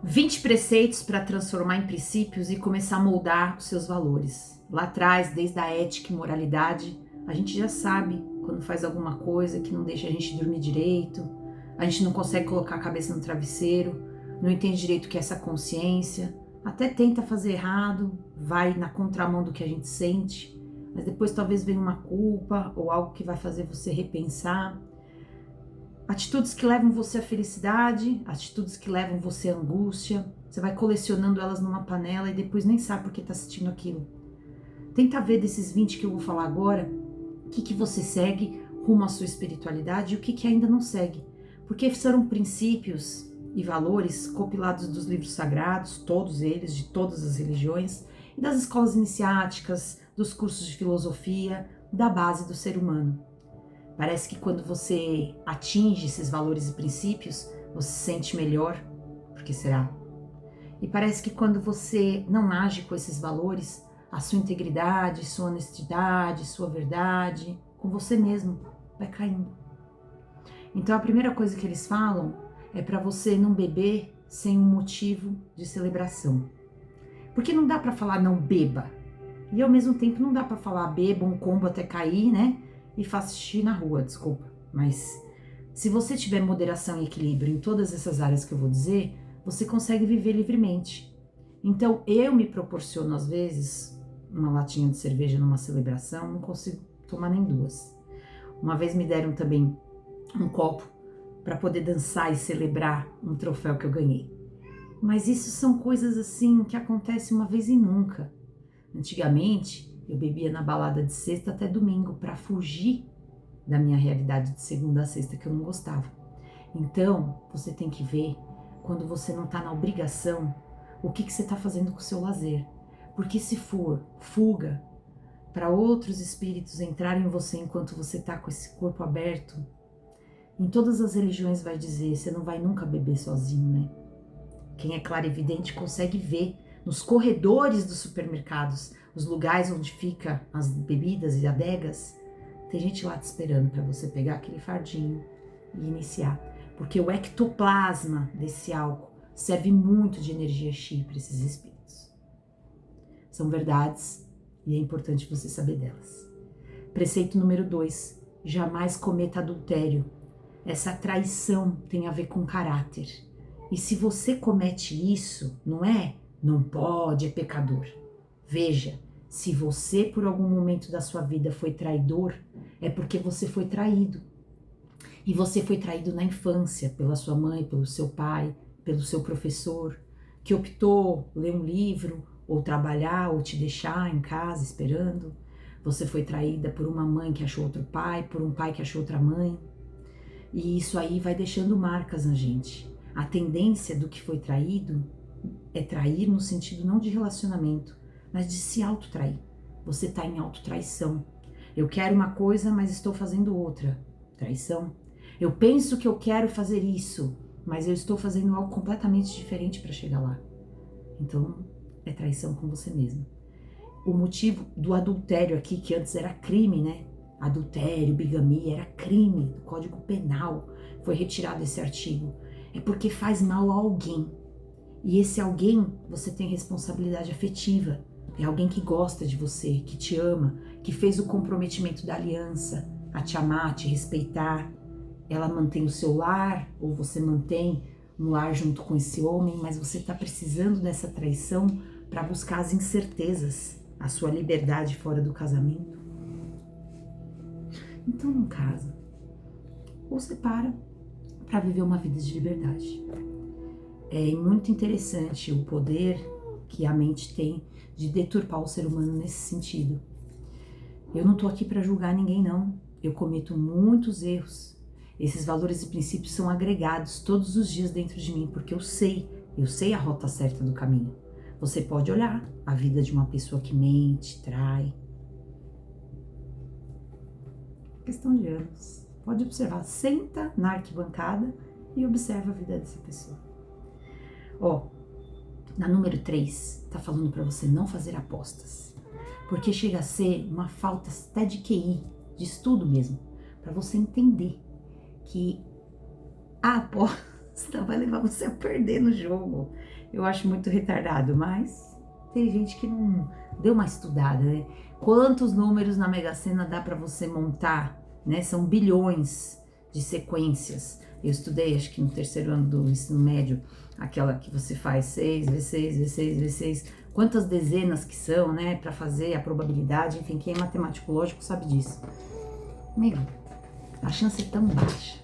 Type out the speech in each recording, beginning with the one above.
20 preceitos para transformar em princípios e começar a moldar os seus valores. Lá atrás, desde a ética e moralidade, a gente já sabe quando faz alguma coisa que não deixa a gente dormir direito, a gente não consegue colocar a cabeça no travesseiro, não entende direito o que é essa consciência, até tenta fazer errado, vai na contramão do que a gente sente, mas depois talvez venha uma culpa ou algo que vai fazer você repensar. Atitudes que levam você à felicidade, atitudes que levam você à angústia, você vai colecionando elas numa panela e depois nem sabe por que está assistindo aquilo. Tenta ver desses 20 que eu vou falar agora, o que você segue rumo à sua espiritualidade e o que ainda não segue. Porque foram princípios e valores compilados dos livros sagrados, todos eles, de todas as religiões, e das escolas iniciáticas, dos cursos de filosofia, da base do ser humano. Parece que quando você atinge esses valores e princípios, você se sente melhor, porque será? E parece que quando você não age com esses valores, a sua integridade, sua honestidade, sua verdade, com você mesmo, vai caindo. Então a primeira coisa que eles falam é para você não beber sem um motivo de celebração. Porque não dá para falar não beba, e ao mesmo tempo não dá para falar beba um combo até cair, né? E faça xixi na rua, desculpa. Mas se você tiver moderação e equilíbrio em todas essas áreas que eu vou dizer, você consegue viver livremente. Então eu me proporciono às vezes uma latinha de cerveja numa celebração, não consigo tomar nem duas. Uma vez me deram também um copo para poder dançar e celebrar um troféu que eu ganhei. Mas isso são coisas assim que acontecem uma vez e nunca. Antigamente, eu bebia na balada de sexta até domingo para fugir da minha realidade de segunda a sexta que eu não gostava. Então, você tem que ver, quando você não está na obrigação, o que você está fazendo com o seu lazer. Porque se for fuga para outros espíritos entrarem em você enquanto você está com esse corpo aberto, em todas as religiões vai dizer, você não vai nunca beber sozinho, né? Quem é clarividente consegue ver nos corredores dos supermercados, os lugares onde ficam as bebidas e adegas, tem gente lá te esperando para você pegar aquele fardinho e iniciar. Porque o ectoplasma desse álcool serve muito de energia chi para esses espíritos. São verdades e é importante você saber delas. Preceito número 2, jamais cometa adultério. Essa traição tem a ver com caráter. E se você comete isso, não pode, é pecador. Veja, se você por algum momento da sua vida foi traidor, é porque você foi traído. E você foi traído na infância, pela sua mãe, pelo seu pai, pelo seu professor, que optou ler um livro, ou trabalhar, ou te deixar em casa esperando. Você foi traída por uma mãe que achou outro pai, por um pai que achou outra mãe. E isso aí vai deixando marcas na gente. A tendência do que foi traído é trair no sentido não de relacionamento, mas de se autotrair. Você está em autotraição. Eu quero uma coisa, mas estou fazendo outra. Traição. Eu penso que eu quero fazer isso, mas eu estou fazendo algo completamente diferente para chegar lá. Então, é traição com você mesmo. O motivo do adultério aqui, que antes era crime, né? Adultério, bigamia, era crime do Código Penal. Foi retirado esse artigo. É porque faz mal a alguém. E esse alguém, você tem responsabilidade afetiva. É alguém que gosta de você, que te ama, que fez o comprometimento da aliança, a te amar, a te respeitar. Ela mantém o seu lar, ou você mantém um lar junto com esse homem, mas você está precisando dessa traição para buscar as incertezas, a sua liberdade fora do casamento. Então não casa. Ou separa para viver uma vida de liberdade. É muito interessante o poder que a mente tem de deturpar o ser humano nesse sentido. Eu não tô aqui para julgar ninguém, não. Eu cometo muitos erros. Esses valores e princípios são agregados todos os dias dentro de mim, porque eu sei a rota certa do caminho. Você pode olhar a vida de uma pessoa que mente, trai. Questão de anos. Pode observar, senta na arquibancada e observa a vida dessa pessoa. Na número 3, tá falando para você não fazer apostas. Porque chega a ser uma falta até de QI, de estudo mesmo, para você entender que a aposta Senão vai levar você a perder no jogo. Eu acho muito retardado, mas tem gente que não deu uma estudada, né? Quantos números na Mega Sena dá para você montar, né? São bilhões de sequências. Eu estudei, acho que no terceiro ano do ensino médio, aquela que você faz 6 vezes 6 vezes 6 vezes 6, quantas dezenas que são, né? Para fazer a probabilidade, enfim, quem é matemático lógico sabe disso. Meu, a chance é tão baixa.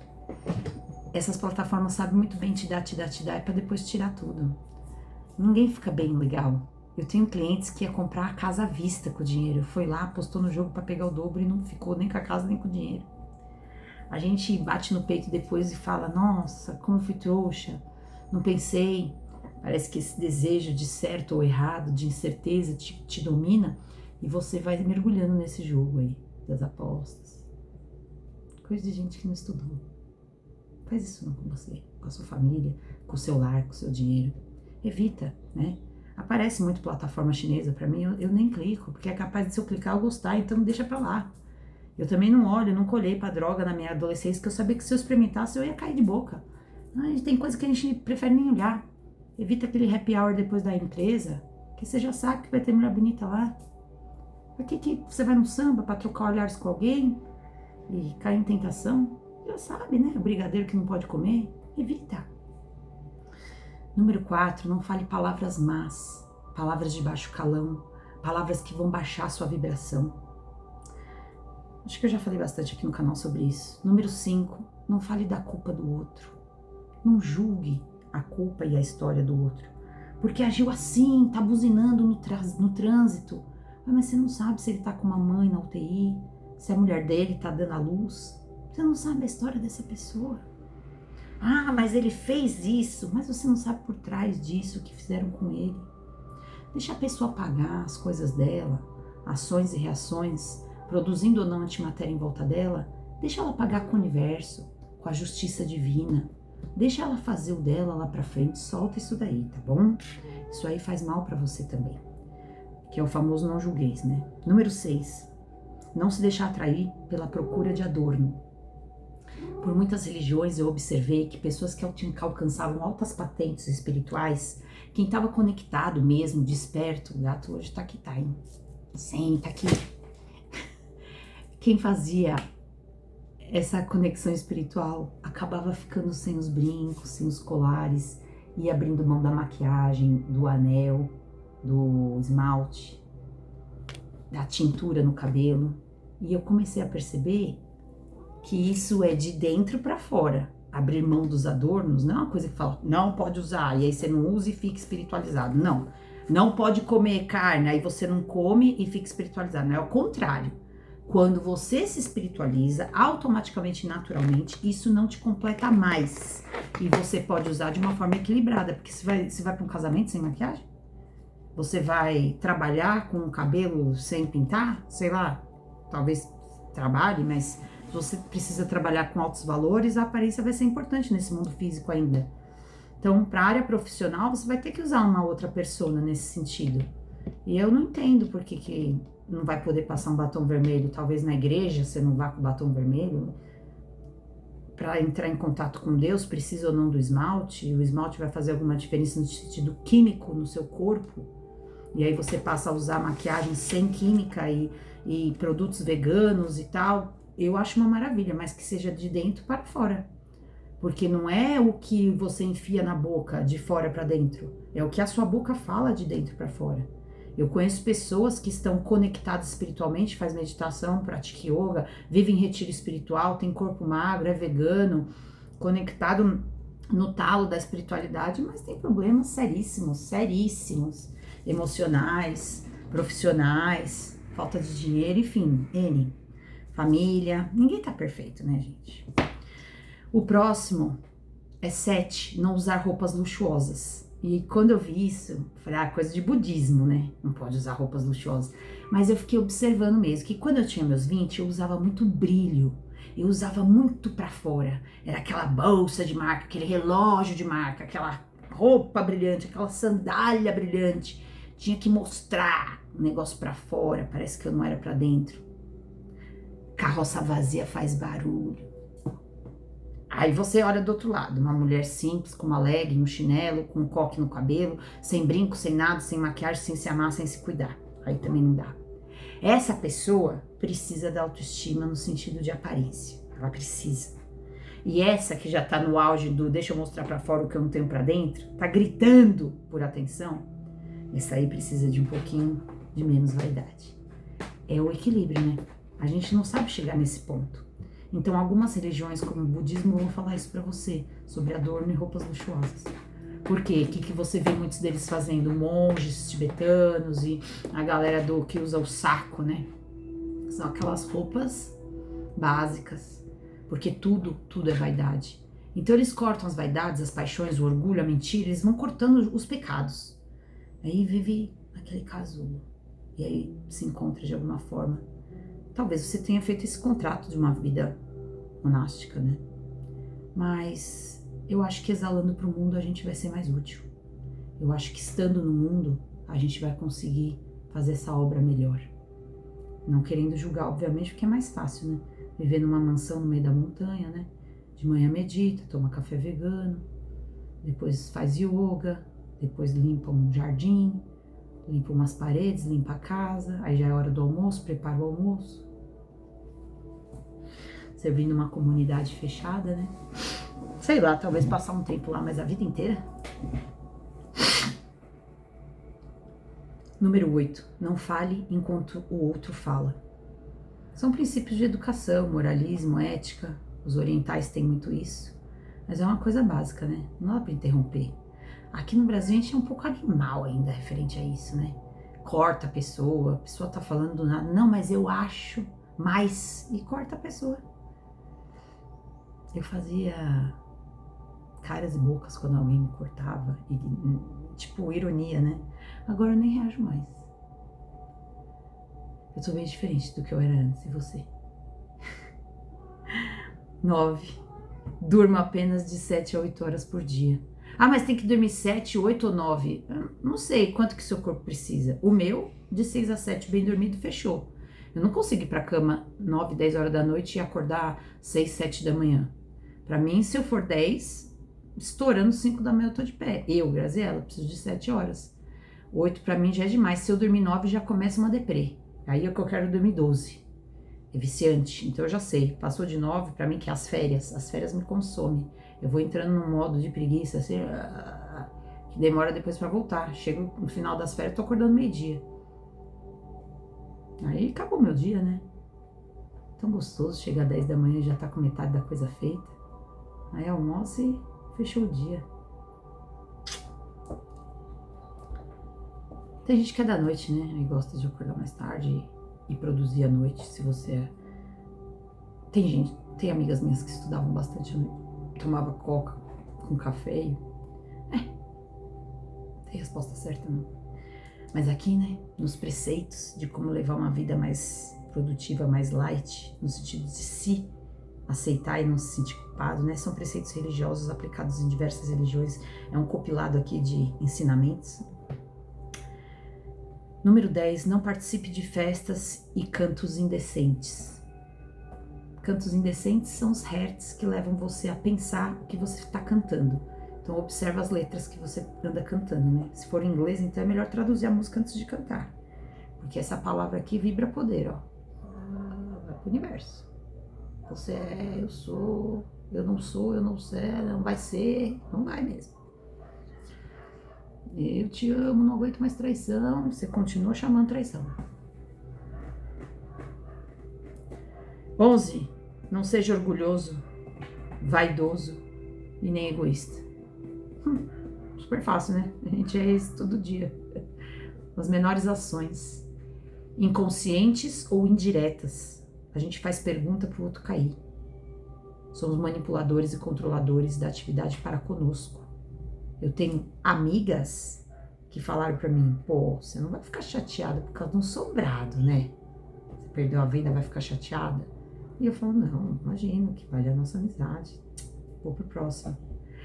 Essas plataformas sabem muito bem te dar, para depois tirar tudo. Ninguém fica bem legal. Eu tenho clientes que ia comprar a casa à vista com o dinheiro. Foi lá, apostou no jogo para pegar o dobro e não ficou nem com a casa nem com o dinheiro. A gente bate no peito depois e fala, nossa, como eu fui trouxa, não pensei. Parece que esse desejo de certo ou errado, de incerteza te domina e você vai mergulhando nesse jogo aí, das apostas. Coisa de gente que não estudou. Faz isso não com você, com a sua família, com o seu lar, com o seu dinheiro. Evita, né? Aparece muito plataforma chinesa pra mim, eu nem clico, porque é capaz de se eu clicar eu gostar, então deixa pra lá. Eu também não olho, não colhei pra droga na minha adolescência, que eu sabia que se eu experimentasse eu ia cair de boca. Tem coisa que a gente prefere nem olhar. Evita aquele happy hour depois da empresa, que você já sabe que vai ter mulher bonita lá. Por que você vai no samba pra trocar olhares com alguém e cair em tentação? Já sabe, né? O brigadeiro que não pode comer. Evita. Número 4, não fale palavras más, palavras de baixo calão, palavras que vão baixar a sua vibração. Acho que eu já falei bastante aqui no canal sobre isso. Número 5, não fale da culpa do outro. Não julgue a culpa e a história do outro. Porque agiu assim, tá buzinando no trânsito. Mas você não sabe se ele tá com uma mãe na UTI, se a mulher dele tá dando à luz. Você não sabe a história dessa pessoa. Mas ele fez isso, mas você não sabe por trás disso o que fizeram com ele. Deixa a pessoa pagar as coisas dela, ações e reações, produzindo ou não antimatéria em volta dela. Deixa ela pagar com o universo, com a justiça divina. Deixa ela fazer o dela lá pra frente, solta isso daí, tá bom? Isso aí faz mal pra você também, que é o famoso não julgueis, né? Número 6, não se deixar atrair pela procura de adorno. Por muitas religiões eu observei que pessoas que alcançavam altas patentes espirituais, quem estava conectado mesmo, desperto, o gato hoje tá aqui, tá, hein? Senta aqui. Quem fazia essa conexão espiritual acabava ficando sem os brincos, sem os colares, e abrindo mão da maquiagem, do anel, do esmalte, da tintura no cabelo. E eu comecei a perceber que isso é de dentro para fora. Abrir mão dos adornos não é uma coisa que fala, não pode usar, e aí você não usa e fica espiritualizado. Não. Não pode comer carne, aí você não come e fica espiritualizado. Não é o contrário. Quando você se espiritualiza, automaticamente, naturalmente, isso não te completa mais. E você pode usar de uma forma equilibrada, porque você vai para um casamento sem maquiagem? Você vai trabalhar com o cabelo sem pintar? Sei lá, talvez trabalhe, mas se você precisa trabalhar com altos valores, a aparência vai ser importante nesse mundo físico ainda. Então, para a área profissional, você vai ter que usar uma outra persona nesse sentido. E eu não entendo por que não vai poder passar um batom vermelho. Talvez na igreja você não vá com batom vermelho. Para entrar em contato com Deus, precisa ou não do esmalte. E o esmalte vai fazer alguma diferença no sentido químico no seu corpo. E aí você passa a usar maquiagem sem química e produtos veganos e tal. Eu acho uma maravilha, mas que seja de dentro para fora. Porque não é o que você enfia na boca de fora para dentro. É o que a sua boca fala de dentro para fora. Eu conheço pessoas que estão conectadas espiritualmente, faz meditação, pratica yoga, vive em retiro espiritual, tem corpo magro, é vegano, conectado no talo da espiritualidade, mas tem problemas seríssimos, seríssimos, emocionais, profissionais, falta de dinheiro, enfim, N. Família, ninguém tá perfeito, né, gente? O próximo é 7, não usar roupas luxuosas. E quando eu vi isso, falei, coisa de budismo, né? Não pode usar roupas luxuosas. Mas eu fiquei observando mesmo, que quando eu tinha meus 20, eu usava muito brilho. Eu usava muito pra fora. Era aquela bolsa de marca, aquele relógio de marca, aquela roupa brilhante, aquela sandália brilhante. Tinha que mostrar o negócio pra fora, parece que eu não era pra dentro. Carroça vazia faz barulho. Aí você olha do outro lado, uma mulher simples, com uma legging, um chinelo, com um coque no cabelo, sem brinco, sem nada, sem maquiagem, sem se amar, sem se cuidar. Aí também não dá. Essa pessoa precisa da autoestima no sentido de aparência. Ela precisa. E essa que já tá no auge do deixa eu mostrar pra fora o que eu não tenho pra dentro, tá gritando por atenção, essa aí precisa de um pouquinho de menos vaidade. É o equilíbrio, né? A gente não sabe chegar nesse ponto. Então, algumas religiões, como o budismo, vão falar isso pra você, sobre adorno e roupas luxuosas. Por quê? O que você vê muitos deles fazendo? Monges tibetanos e a galera que usa o saco, né? São aquelas roupas básicas, porque tudo é vaidade. Então, eles cortam as vaidades, as paixões, o orgulho, a mentira, eles vão cortando os pecados. Aí vive aquele casulo. E aí se encontra de alguma forma. Talvez você tenha feito esse contrato de uma vida monástica, né? Mas eu acho que exalando para o mundo a gente vai ser mais útil. Eu acho que estando no mundo a gente vai conseguir fazer essa obra melhor. Não querendo julgar, obviamente, porque é mais fácil, né? Viver numa mansão no meio da montanha, né? De manhã medita, toma café vegano, depois faz yoga, depois limpa um jardim, limpa umas paredes, limpa a casa, aí já é hora do almoço, prepara o almoço. Servindo uma comunidade fechada, né? Sei lá, talvez passar um tempo lá, mas a vida inteira. Número 8. Não fale enquanto o outro fala. São princípios de educação, moralismo, ética. Os orientais têm muito isso. Mas é uma coisa básica, né? Não dá pra interromper. Aqui no Brasil a gente é um pouco animal ainda referente a isso, né? Corta a pessoa tá falando do nada. Não, mas eu acho mais. E corta a pessoa. Eu fazia caras e bocas quando alguém me cortava. E, tipo, ironia, né? Agora eu nem reajo mais. Eu sou bem diferente do que eu era antes. E você? 9. Durma apenas de 7 a 8 horas por dia. Ah, mas tem que dormir 7, 8 ou 9. Não sei quanto que seu corpo precisa. O meu, de 6 a 7, bem dormido, fechou. Eu não consigo ir pra cama 9, 10 horas da noite e acordar 6, 7 da manhã. Pra mim, se eu for 10, estourando 5 da manhã eu tô de pé. Eu, Graziela, preciso de 7 horas. 8 pra mim já é demais. Se eu dormir 9, já começa uma deprê. Aí é que eu quero dormir 12. É viciante. Então eu já sei. Passou de 9, pra mim, que é as férias me consomem. Eu vou entrando num modo de preguiça, assim, que demora depois pra voltar. Chego no final das férias, tô acordando meio-dia. Aí acabou meu dia, né? Tão gostoso, chega às 10 da manhã e já tá com metade da coisa feita. Aí almoço e fechou o dia. Tem gente que é da noite, né? E gosta de acordar mais tarde e produzir à noite, se você é... Tem amigas minhas que estudavam bastante à noite. Tomava coca com café e... tem resposta certa não. Mas aqui, né, nos preceitos de como levar uma vida mais produtiva, mais light, no sentido de se aceitar e não se sentir culpado, né, são preceitos religiosos aplicados em diversas religiões, é um compilado aqui de ensinamentos. Número 10, não participe de festas e cantos indecentes. Cantos indecentes são os hertz que levam você a pensar o que você está cantando. Então observa as letras que você anda cantando, né? Se for em inglês, então é melhor traduzir a música antes de cantar. Porque essa palavra aqui vibra poder, ó. Vai pro universo. Você é, eu sou, eu não sou, eu não sei, não vai ser, não vai mesmo. Eu te amo, não aguento mais traição. Você continua chamando traição. 11. Não seja orgulhoso, vaidoso e nem egoísta. Super fácil, né? A gente é isso todo dia. As menores ações, inconscientes ou indiretas. A gente faz pergunta pro outro cair. Somos manipuladores e controladores da atividade para conosco. Eu tenho amigas que falaram pra mim, pô, você não vai ficar chateada por causa de um sobrado, né? Você perdeu a venda, vai ficar chateada? E eu falo, não, imagino que vale a nossa amizade. Vou pro próximo.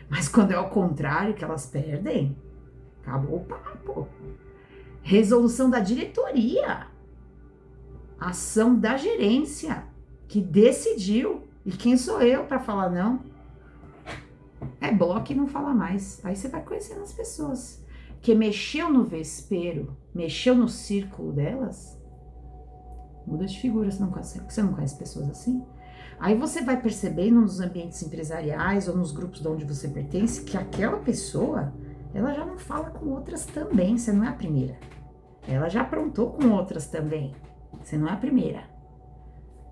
Mas quando é ao contrário, que elas perdem, acabou o papo. Resolução da diretoria. Ação da gerência, que decidiu. E quem sou eu para falar não? É bloco e não fala mais. Aí você vai conhecendo as pessoas. Que mexeu no vespeiro, mexeu no círculo delas, muda de figura, você não conhece pessoas assim. Aí você vai percebendo nos ambientes empresariais ou nos grupos de onde você pertence que aquela pessoa, ela já não fala com outras também, você não é a primeira. Ela já aprontou com outras também, você não é a primeira.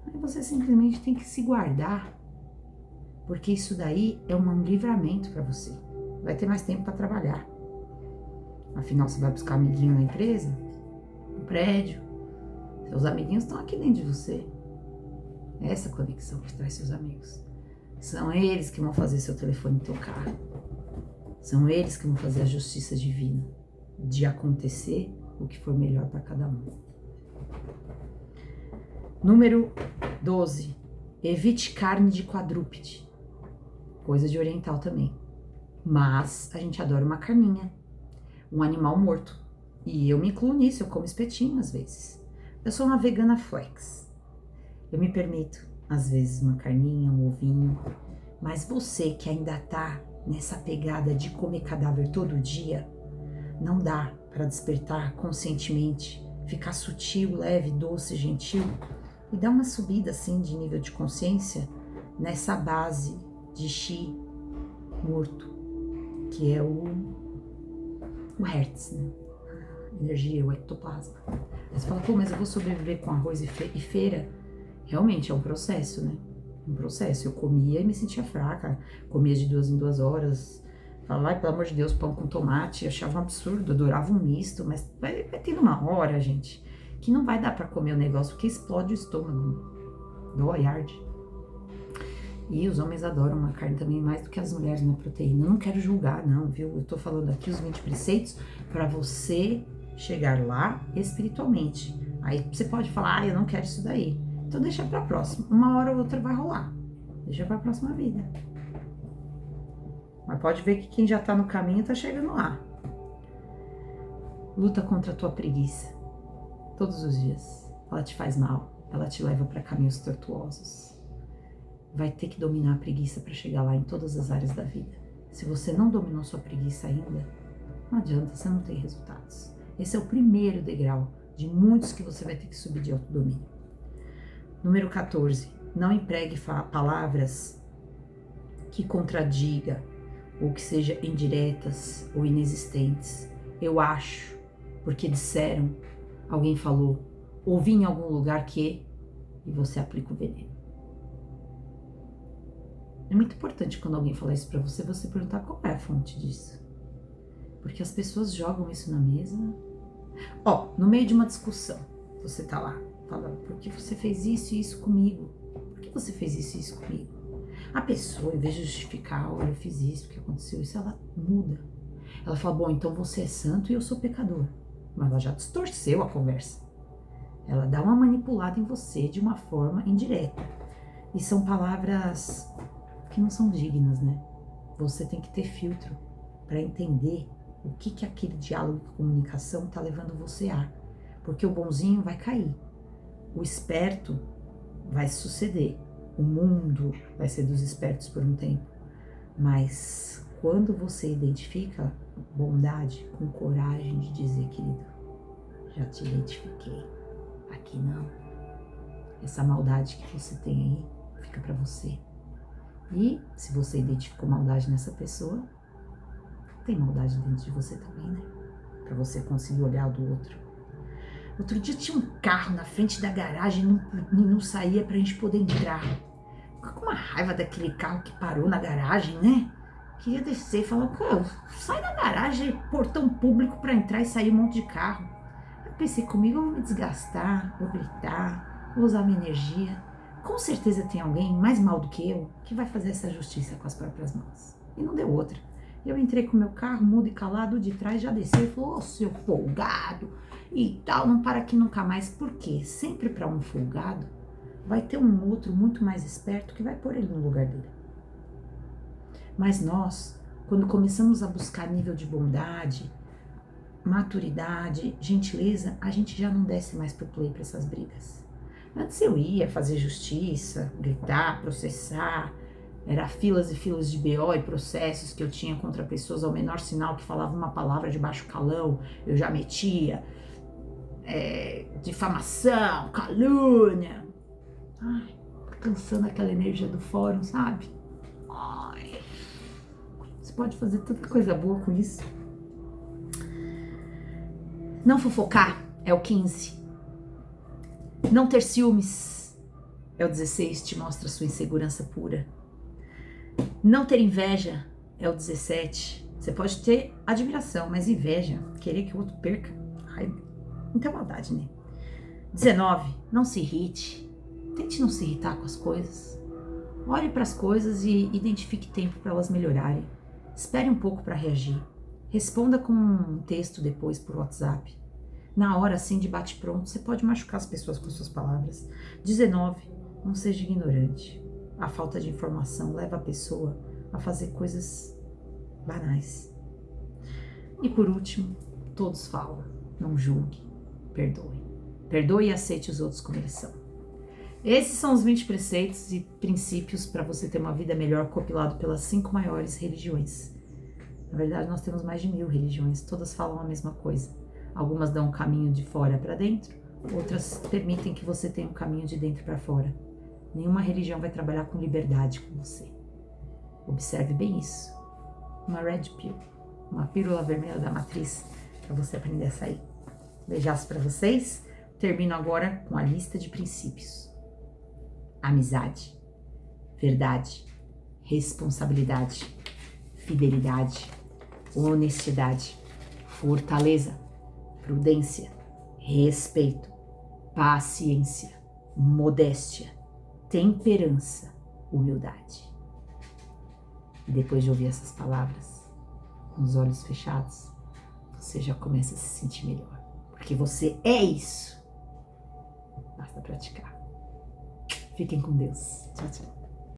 Aí você simplesmente tem que se guardar, porque isso daí é um livramento para você. Vai ter mais tempo para trabalhar. Afinal, você vai buscar amiguinho na empresa, no prédio. Seus amiguinhos estão aqui dentro de você. É essa conexão que traz seus amigos. São eles que vão fazer seu telefone tocar. São eles que vão fazer a justiça divina de acontecer o que for melhor para cada um. Número 12. Evite carne de quadrúpede. Coisa de oriental também. Mas a gente adora uma carninha. Um animal morto. E eu me incluo nisso, eu como espetinho às vezes. Eu sou uma vegana flex. Eu me permito, às vezes, uma carninha, um ovinho. Mas você que ainda tá nessa pegada de comer cadáver todo dia, não dá para despertar conscientemente, ficar sutil, leve, doce, gentil e dar uma subida assim de nível de consciência nessa base de chi morto, que é o hertz, né? A energia, o ectoplasma. Aí você fala, pô, mas eu vou sobreviver com arroz e feira? Realmente é um processo, né? Um processo. Eu comia e me sentia fraca, comia de 2 em 2 horas. Falava, ai, pelo amor de Deus, pão com tomate, eu achava um absurdo, adorava um misto, mas vai ter uma hora, gente, que não vai dar pra comer o negócio, porque explode o estômago, dói, arde. E os homens adoram uma carne também mais do que as mulheres na proteína. Eu não quero julgar, não, viu? Eu tô falando aqui os 20 preceitos para você chegar lá espiritualmente. Aí você pode falar, ah, eu não quero isso daí. Então deixa pra próxima. Uma hora ou outra vai rolar. Deixa pra próxima vida. Mas pode ver que quem já tá no caminho tá chegando lá. Luta contra a tua preguiça. Todos os dias. Ela te faz mal. Ela te leva para caminhos tortuosos. Vai ter que dominar a preguiça para chegar lá em todas as áreas da vida. Se você não dominou sua preguiça ainda, não adianta, você não tem resultados. Esse é o primeiro degrau de muitos que você vai ter que subir de autodomínio. Número 14. Não empregue palavras que contradiga ou que sejam indiretas ou inexistentes. Eu acho, porque disseram, alguém falou, ouvi em algum lugar que, e você aplica o veneno. É muito importante quando alguém falar isso pra você, você perguntar qual é a fonte disso. Porque as pessoas jogam isso na mesa. Ó, no meio de uma discussão, você tá lá, falando, por que você fez isso e isso comigo? Por que você fez isso e isso comigo? A pessoa, em vez de justificar, olha, eu fiz isso, porque aconteceu isso, ela muda. Ela fala, bom, então você é santo e eu sou pecador. Mas ela já distorceu a conversa. Ela dá uma manipulada em você de uma forma indireta. E são palavras que não são dignas, né? Você tem que ter filtro para entender o que aquele diálogo e comunicação tá levando você a. Porque o bonzinho vai cair. O esperto vai suceder. O mundo vai ser dos espertos por um tempo. Mas quando você identifica bondade com coragem de dizer, querido, já te identifiquei, aqui não. Essa maldade que você tem aí fica pra você. E se você identificou maldade nessa pessoa, tem maldade dentro de você também, né? Pra você conseguir olhar do outro. Outro dia tinha um carro na frente da garagem e não saía pra gente poder entrar. Fiquei com uma raiva daquele carro que parou na garagem, né? Queria descer e falar, pô, sai da garagem, portão público pra entrar e sair um monte de carro. Eu pensei comigo, eu vou me desgastar, vou gritar, vou usar minha energia. Com certeza tem alguém mais mal do que eu que vai fazer essa justiça com as próprias mãos. E não deu outra. Eu entrei com o meu carro, mudo e calado, de trás já desceu e falou, ô seu folgado e tal, não para aqui nunca mais. Por quê? Sempre para um folgado vai ter um outro muito mais esperto que vai pôr ele no lugar dele. Mas nós, quando começamos a buscar nível de bondade, maturidade, gentileza, a gente já não desce mais pro play para essas brigas. Antes eu ia fazer justiça, gritar, processar, Era filas e filas de BO e processos que eu tinha contra pessoas ao menor sinal que falava uma palavra de baixo calão, eu já metia. Difamação, calúnia. Ai, tô cansando aquela energia do fórum, sabe? Ai, você pode fazer tanta coisa boa com isso. Não fofocar é o 15. Não ter ciúmes é o 16, te mostra sua insegurança pura. Não ter inveja é o 17. Você pode ter admiração, mas inveja, querer que o outro perca, ai, muita maldade, né? 19, não se irrite. Tente não se irritar com as coisas. Olhe para as coisas e identifique tempo para elas melhorarem. Espere um pouco para reagir. Responda com um texto depois por WhatsApp. Na hora, assim, de bate-pronto, você pode machucar as pessoas com suas palavras. 19, não seja ignorante. A falta de informação leva a pessoa a fazer coisas banais. E por último, todos falam, não julgue, perdoe. Perdoe e aceite os outros como eles são. Esses são os 20 preceitos e princípios para você ter uma vida melhor, compilado pelas 5 maiores religiões. Na verdade, nós temos mais de 1000 religiões, todas falam a mesma coisa. Algumas dão um caminho de fora para dentro, outras permitem que você tenha um caminho de dentro para fora. Nenhuma religião vai trabalhar com liberdade com você. Observe bem isso. Uma red pill, uma pílula vermelha da matriz, para você aprender a sair. Beijaço para vocês. Termino agora com a lista de princípios. Amizade, verdade, responsabilidade, fidelidade, honestidade, fortaleza, prudência, respeito, paciência, modéstia, temperança, humildade. E depois de ouvir essas palavras, com os olhos fechados, você já começa a se sentir melhor. Porque você é isso. Basta praticar. Fiquem com Deus. Tchau, tchau.